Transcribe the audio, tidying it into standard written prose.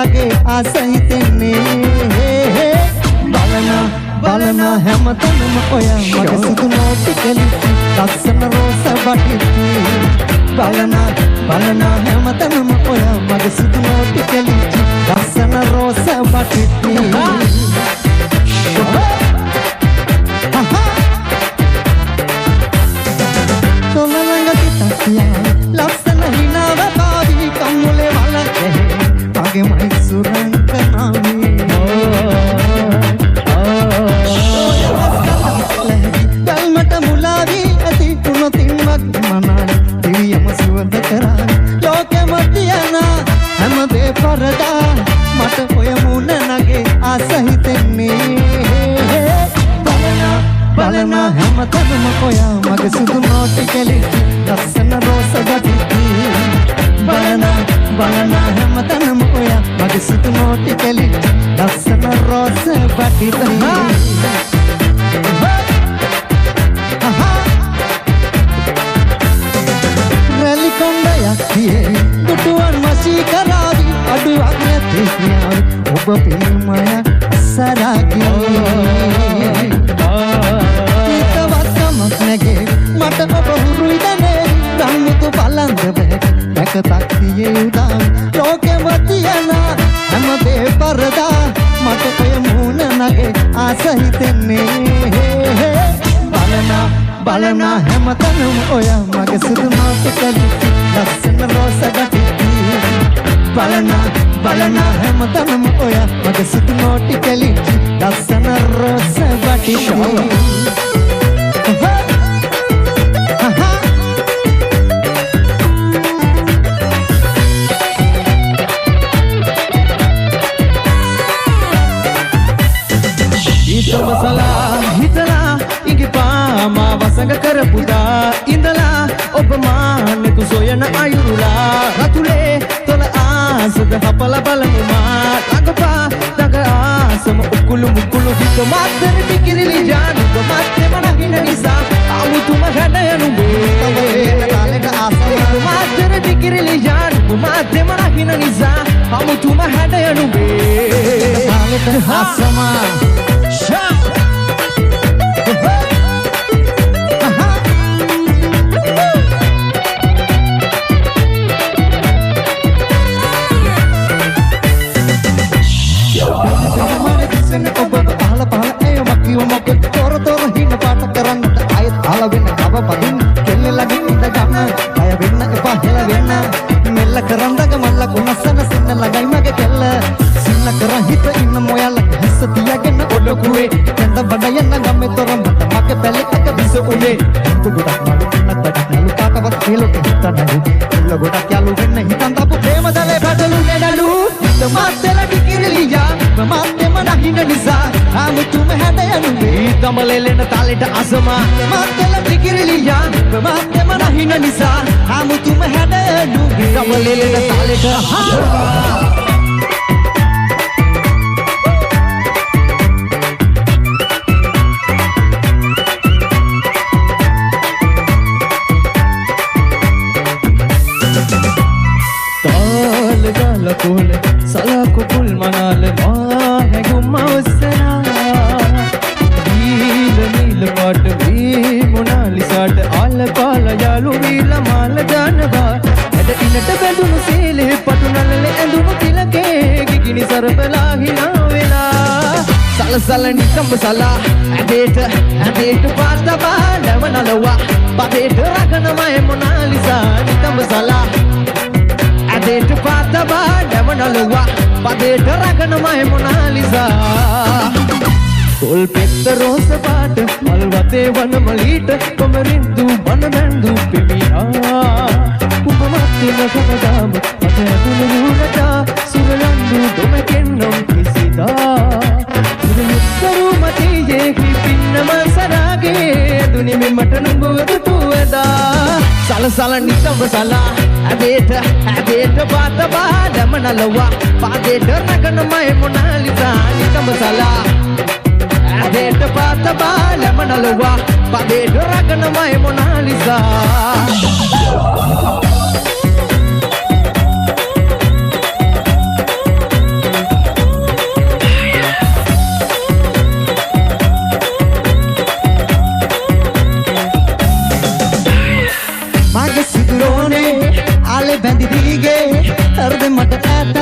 නගේ ආස හිතෙන්නේ බලන හැමතැනම ඔයා මගේ සුදු නෝටි කෙලිච්චි ලස්සන රෝස වටිති බලන හැමතැනම ඔයා මගේ සුදු නෝටි කෙලිච්චි ලස්සන රෝස වටිති ලස්සන හිනාව පාවි කම්මුලේ වලකේ මගේ මයිසුරන් කනාමි ගල්මට මුලාවි ඇති තුනතින්වත් මනයි දිවියම සුවඳ කරා ලෝකෙම තියන හැමදේ පරදා මට ඔය මුණ නගේ ආස හිතෙන්නේ බලන හැමතැනම ඔයා මගේ සුදු නෝටි කෙලිච්චි ලස්සන රෝස වටිති බලන හැමතැනම ඔයා මගේ සුදු නෝටි කෙලිච්චි ලස්සන රෝස වටිති රැලි කොණ්ඩයක් තියේ දුටුවන් වශී කරාවි අඩුවක් නැති න්යාවි ඔබ පිළිමය සරාගී නගේ මට ඔබ හුරුයි දනේ ගම්මුතු බලන්ද බැක තක්තියේ උදාම් ලෝකෙම තියන හැමදේ පරදා මට ඔය මූණ නගේ ආස හිතෙන්නේ බලන හැමතැනම ඔයා මගේ සුදු නෝටි කෙලිච්චි ලස්සන රෝස වටිති බලන හැමතැනම ඔයා මගේ සුදු නෝටි කෙලිච්චි ලස්සන රෝස වටිති මසලා හිතලා ඉඟිපා මා වසඟ කරපුදා ඉඳලා ඔබ මානෙකු සොයන අයුරුලා රතුලේ තොල ආසද හපල බලමුමා ළඟපා දග ආසම උකුළු මුකුළු හිත මාත්තර පිකිරිලි ජානු මාත්තෙම නගින නිසා අමුතුම හැඩයනුබේ කාලෙක ආසම මාත්තර පිකිරිලි ජානු මාත්තෙම නගින නිසා අමුතුම හැඩයනුබේ කාලෙක ආසම වෙන කව පදින් කෙල්ල ළඟින් ඉඳ ගන්න අය වෙන්න එපා හෙල වෙන්න මෙල්ල කරන්දග මල්ල කුණස්සන සින්න ළඟයි මගේ කෙල්ල සින්න කර හිත ඉන්න මොයල්ලක හිස්ස තියාගෙන ඔඩකුවේ කැඳ බඩ යන්න ගම්මේ තොරම් මගේ පැලි එක විස උනේ අන්තු ගොඩක් නලු කින්නක් බඩ නලු කාටවත් කෙලොක හිතනලු එල්ල ගොඩක් යලු වෙන්න හිතන් තාපු ප්‍රේම දලේ බඩලු නෙඩලු තමාතෙල ටිකිරිලියා මාතෙම නහින නිසා ආමුතුම හැඩයනුනේ දමලෙලෙන තාලෙට අසමා මාතෙල ටිකිරිලියා මාතෙම නහින නිසා ආමුතුම හැඩයනුනේ දමලෙලෙන තාලෙට අසමා කුල සලකු කුල් මනාල මා හැඟුම් අවසනා නීල පාට වී මොනාලිසාට ආල පාල යාලු වීල මාල දානවා ඇද ඉනට බැඳුණු සීලේ පටු නලලේ ඇඳුණු තිලකේ ගිගිනි සරපලා හිනා වෙලා සලසල නිකම්බ සලා ඇදේට පාට බාලව නලවා පදේට රකනමයි මොනාලිසා නිකම්බ සලා ඇදේට පාත බාඩම නලුවා පදේට රකනමයි මොනාලිසා තොල් පෙත්ත රෝස පාට මල් වතේ වන මලීට කොමරින්දු බන බැන්දු පෙමියා උඹ මත්තින කමදාම මට ඇතුළු වූනතා සුරලන්දු දොමකෙන්නම් කිසිදා සුරමුත්තරු මතයේ හිපින්නම සරාගේ දුනිමි මට නුඹවතුතු එදා සලසල නිකම්බ සලා ඇදේට පාත බාඩම නලවා පාදේට රකනමයි මොනාලිසා නිකම්බ සලා ඇදේට පාත බාඩම නලවා පාදේට රකනමයි මොනාලිසා මලේ බැඳි දීගේ හෘද මට ඈත